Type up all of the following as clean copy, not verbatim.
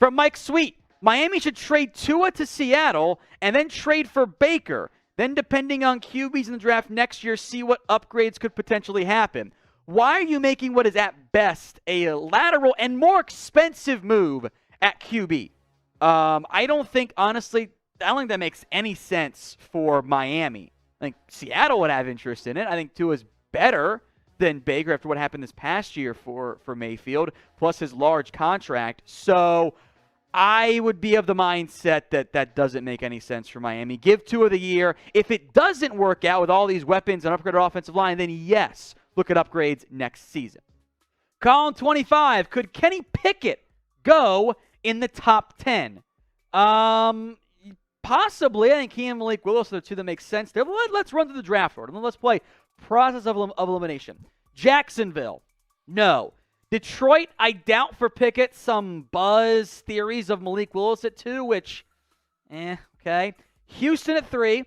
From Mike Sweet, Miami should trade Tua to Seattle and then trade for Baker. Then, depending on QBs in the draft next year, see what upgrades could potentially happen. Why are you making what is at best a lateral and more expensive move at QB? I don't think that makes any sense for Miami. I think Seattle would have interest in it. I think Tua's better than Baker after what happened this past year for Mayfield, plus his large contract. So I would be of the mindset that doesn't make any sense for Miami. Give Tua the year. If it doesn't work out with all these weapons and upgraded offensive line, then yes, look at upgrades next season. Column 25, could Kenny Pickett go in the top 10? Possibly. I think he and Malik Willis are the two that make sense there. Let's run through the draft order. Let's play process of elimination. Jacksonville, no. Detroit, I doubt for Pickett. Some buzz theories of Malik Willis at 2, which, okay. Houston at 3,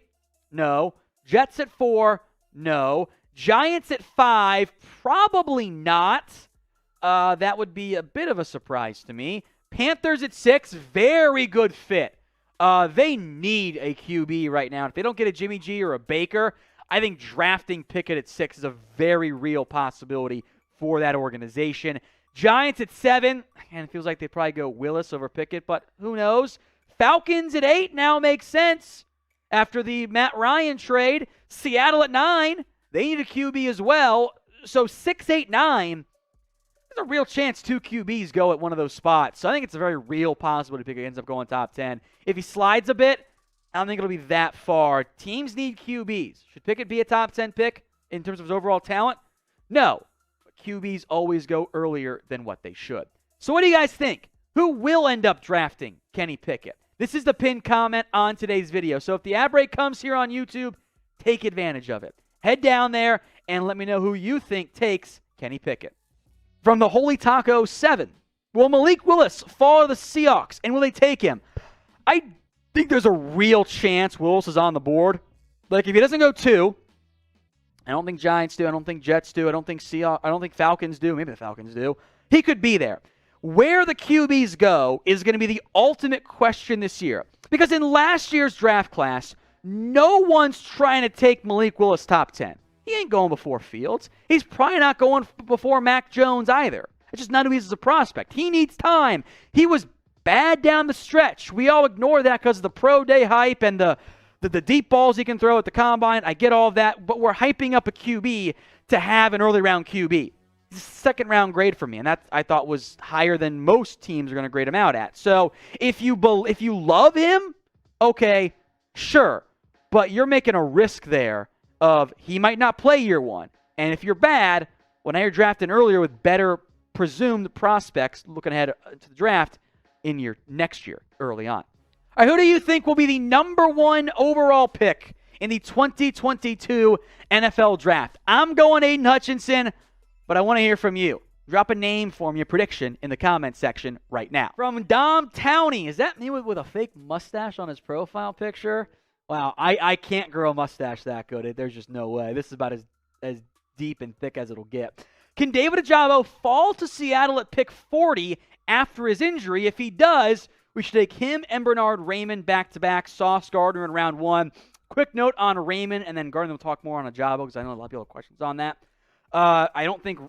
no. Jets at 4, no. Giants at 5, probably not. That would be a bit of a surprise to me. Panthers at 6, very good fit. They need a QB right now. If they don't get a Jimmy G or a Baker, I think drafting Pickett at 6 is a very real possibility for that organization. Giants at 7, and it feels like they probably go Willis over Pickett, but who knows? Falcons at 8 now makes sense after the Matt Ryan trade. Seattle at 9, they need a QB as well. So 6, 8, 9, there's a real chance 2 QBs go at one of those spots. So I think it's a very real possibility Pickett ends up going top 10. If he slides a bit, I don't think it'll be that far. Teams need QBs. Should Pickett be a top 10 pick in terms of his overall talent? No. QBs always go earlier than what they should. So what do you guys think? Who will end up drafting Kenny Pickett? This is the pinned comment on today's video. So if the ad break comes here on YouTube, take advantage of it. Head down there and let me know who you think takes Kenny Pickett. From the Holy Taco 7, will Malik Willis fall to the Seahawks and will they take him? I think there's a real chance Willis is on the board. Like if he doesn't go 2, I don't think Giants do. I don't think Jets do. I don't think Falcons do. Maybe the Falcons do. He could be there. Where the QBs go is going to be the ultimate question this year. Because in last year's draft class, no one's trying to take Malik Willis top 10. He ain't going before Fields. He's probably not going before Mac Jones either. It's just not who he is as a prospect. He needs time. He was bad down the stretch. We all ignore that because of the pro day hype and the deep balls he can throw at the combine. I get all of that, but we're hyping up a QB to have an early round QB. It's a second round grade for me, and that I thought was higher than most teams are going to grade him out at. So if you love him, okay, sure, but you're making a risk there of he might not play year 1. And if you're bad, well, now you're drafting earlier with better presumed prospects looking ahead to the draft in your next year early on. All right, who do you think will be the number 1 overall pick in the 2022 NFL Draft? I'm going Aiden Hutchinson, but I want to hear from you. Drop a name for me, a prediction, in the comment section right now. From Dom Towney, is that me with a fake mustache on his profile picture? Wow, I can't grow a mustache that good. There's just no way. This is about as deep and thick as it'll get. Can David Ojabo fall to Seattle at pick 40 after his injury? If he does, we should take him and Bernard Raiman back-to-back. Sauce Gardner in round 1. Quick note on Raiman, and then Gardner will talk more on Ojabo because I know a lot of people have questions on that. I don't think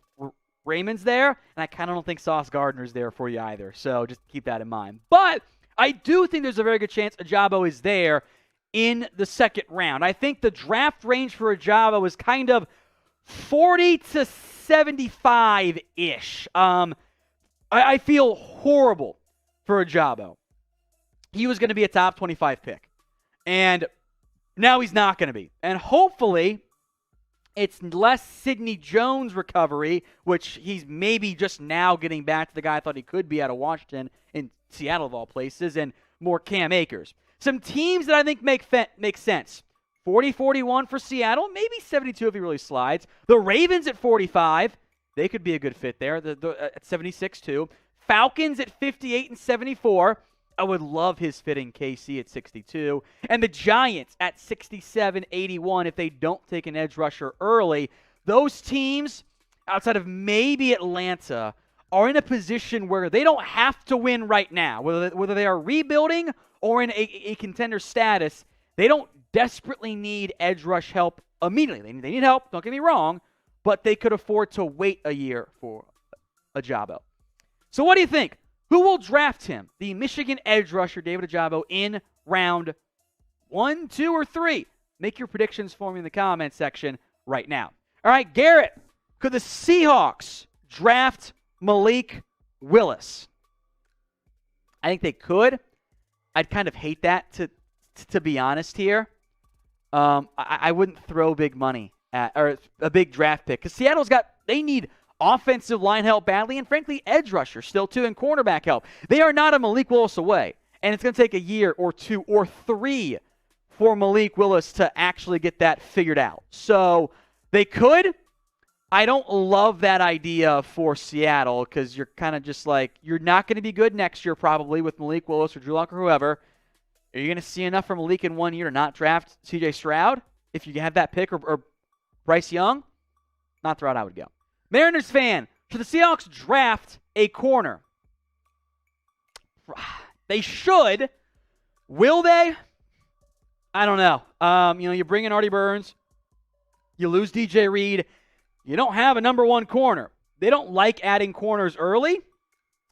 Raiman's there, and I kind of don't think Sauce Gardner's there for you either. So just keep that in mind. But I do think there's a very good chance Ojabo is there in the second round. I think the draft range for Ojabo is kind of 40 to 75-ish. I feel horrible for Ojabo. He was going to be a top 25 pick. And now he's not going to be. And hopefully it's less Sidney Jones recovery, which he's maybe just now getting back to the guy I thought he could be out of Washington, in Seattle of all places, and more Cam Akers. Some teams that I think make sense. 40-41 for Seattle, maybe 72 if he really slides. The Ravens at 45, they could be a good fit there. At 76 too. Falcons at 58 and 74. I would love his fit in KC at 62. And the Giants at 67-81 if they don't take an edge rusher early. Those teams, outside of maybe Atlanta, are in a position where they don't have to win right now, whether they are rebuilding or in a contender status. They don't desperately need edge rush help immediately. They need help, don't get me wrong, but they could afford to wait a year for Ojabo. So what do you think? Who will draft him? The Michigan edge rusher, David Ojabo, in round 1, 2, or 3? Make your predictions for me in the comments section right now. All right, Garrett, could the Seahawks draft Malik Willis? I think they could. I'd kind of hate that, to be honest here. I wouldn't throw big money at, or a big draft pick, because they need offensive line help badly, and frankly, edge rusher still too, and cornerback help. They are not a Malik Willis away, and it's going to take a year or 2 or 3 for Malik Willis to actually get that figured out. So they could. I don't love that idea for Seattle, because you're kind of just like, you're not going to be good next year probably with Malik Willis or Drew Lock or whoever. Are you going to see enough from Malik in 1 year to not draft C.J. Stroud if you have that pick, or Bryce Young? Not the route I would go. Mariners fan, should the Seahawks draft a corner? They should. Will they? I don't know. You bring in Artie Burns. You lose DJ Reed. You don't have a number 1 corner. They don't like adding corners early.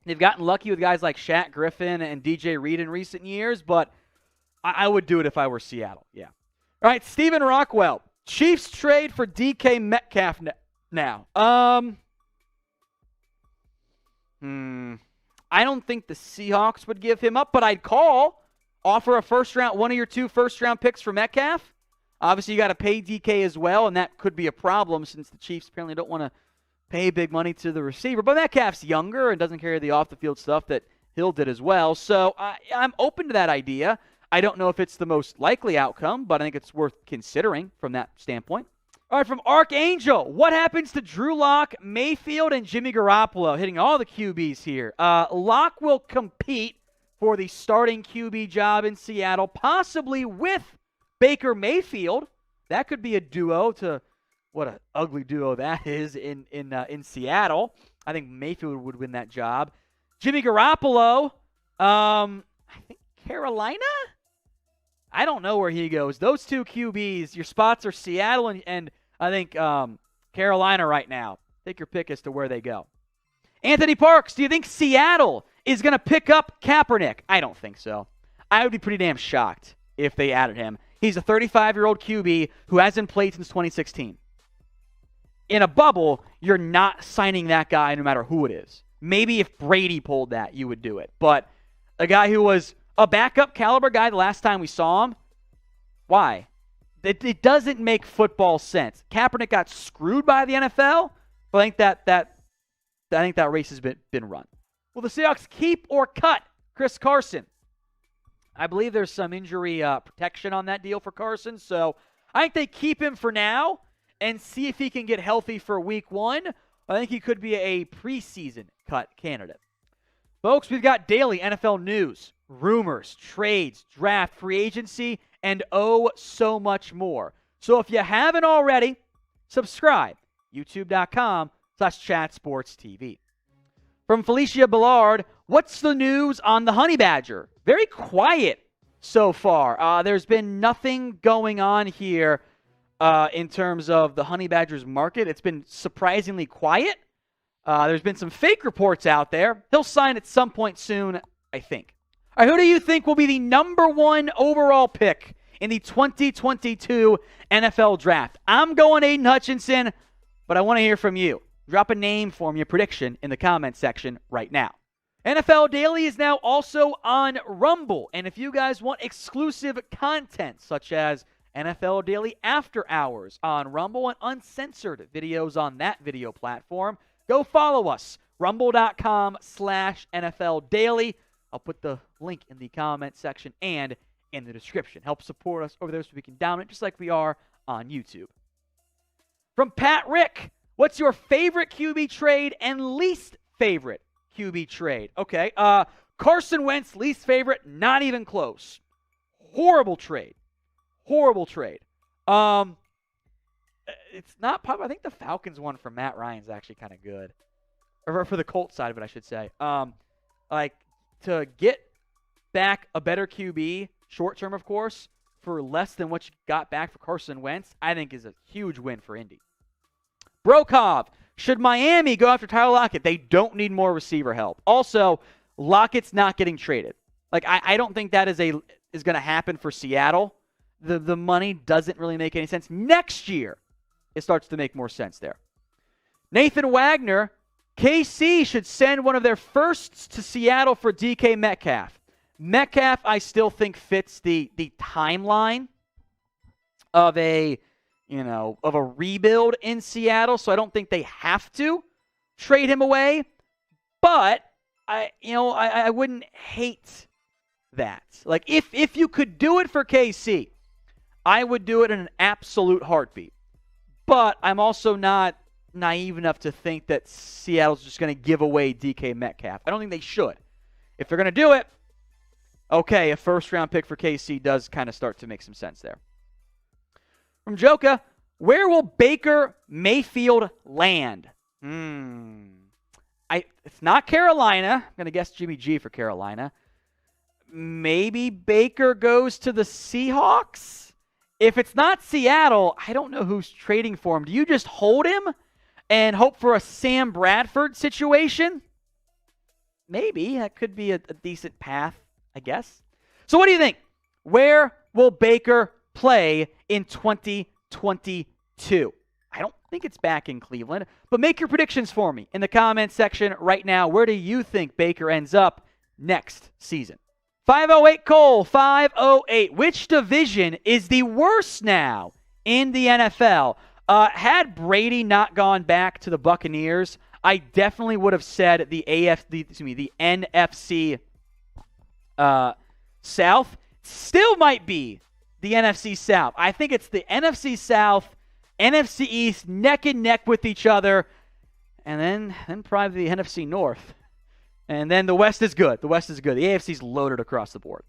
They've gotten lucky with guys like Shaq Griffin and DJ Reed in recent years, but I would do it if I were Seattle. Yeah. All right, Stephen Rockwell. Chiefs trade for DK Metcalf now. I don't think the Seahawks would give him up, but I'd offer a first-round, 1 of your 2 first-round picks for Metcalf. Obviously, you got to pay DK as well, and that could be a problem since the Chiefs apparently don't want to pay big money to the receiver. But Metcalf's younger and doesn't carry the off-the-field stuff that Hill did as well. So I'm open to that idea. I don't know if it's the most likely outcome, but I think it's worth considering from that standpoint. All right, from Archangel, what happens to Drew Lock, Mayfield, and Jimmy Garoppolo? Hitting all the QBs here. Lock will compete for the starting QB job in Seattle, possibly with Baker Mayfield. That could be a duo. What an ugly duo that is in Seattle. I think Mayfield would win that job. Jimmy Garoppolo, I think Carolina? I don't know where he goes. Those 2 QBs, your spots are Seattle and I think Carolina right now. Take your pick as to where they go. Anthony Parks, do you think Seattle is going to pick up Kaepernick? I don't think so. I would be pretty damn shocked if they added him. He's a 35-year-old QB who hasn't played since 2016. In a bubble, you're not signing that guy no matter who it is. Maybe if Brady pulled that, you would do it. But a guy who was a backup caliber guy the last time we saw him, why? It doesn't make football sense. Kaepernick got screwed by the NFL, but I think that race has been run. Will the Seahawks keep or cut Chris Carson? I believe there's some injury protection on that deal for Carson, so I think they keep him for now and see if he can get healthy for week 1. I think he could be a preseason cut candidate. Folks, we've got daily NFL news, rumors, trades, draft, free agency, and so much more. So if you haven't already, subscribe. YouTube.com/ChatSportsTV. From Felicia Ballard, what's the news on the Honey Badger? Very quiet so far. There's been nothing going on here in terms of the Honey Badger's market. It's been surprisingly quiet. There's been some fake reports out there. He'll sign at some point soon, I think. All right, who do you think will be the number 1 overall pick in the 2022 NFL Draft? I'm going Aiden Hutchinson, but I want to hear from you. Drop a name for me, a prediction in the comment section right now. NFL Daily is now also on Rumble, and if you guys want exclusive content such as NFL Daily After Hours on Rumble and uncensored videos on that video platform, go follow us, rumble.com/NFL Daily. I'll put the link in the comment section and in the description. Help support us over there so we can dominate just like we are on YouTube. From Pat Rick, what's your favorite QB trade and least favorite QB trade? Okay, Carson Wentz, least favorite, not even close. Horrible trade. It's not popular. I think the Falcons one for Matt Ryan's actually kind of good. or for the Colts side of it, I should say. Like, to get back a better QB, short term, of course, for less than what you got back for Carson Wentz, I think is a huge win for Indy. Brokov, should Miami go after Tyler Lockett? They don't need more receiver help. Also, Lockett's not getting traded. Like, I don't think that is going to happen for Seattle. The money doesn't really make any sense. Next year, it starts to make more sense there. Nathan Wagner, KC should send one of their firsts to Seattle for DK Metcalf. Metcalf, I still think, fits the timeline of a rebuild in Seattle, so I don't think they have to trade him away. But I wouldn't hate that. Like, if you could do it for KC, I would do it in an absolute heartbeat. But I'm also not naive enough to think that Seattle's just going to give away DK Metcalf. I don't think they should. If they're going to do it, okay, a first-round pick for KC does kind of start to make some sense there. From Joka, where will Baker Mayfield land? It's not Carolina. I'm going to guess Jimmy G for Carolina. Maybe Baker goes to the Seahawks? If it's not Seattle, I don't know who's trading for him. Do you just hold him and hope for a Sam Bradford situation? Maybe. That could be a decent path, I guess. So what do you think? Where will Baker play in 2022? I don't think it's back in Cleveland, but make your predictions for me in the comments section right now. Where do you think Baker ends up next season? 508 Cole, 508. Which division is the worst now in the NFL? Had Brady not gone back to the Buccaneers, I definitely would have said the NFC South. Still might be the NFC South. I think it's the NFC South, NFC East, neck and neck with each other, and then probably the NFC North. And then the West is good. The West is good. The AFC's loaded across the board.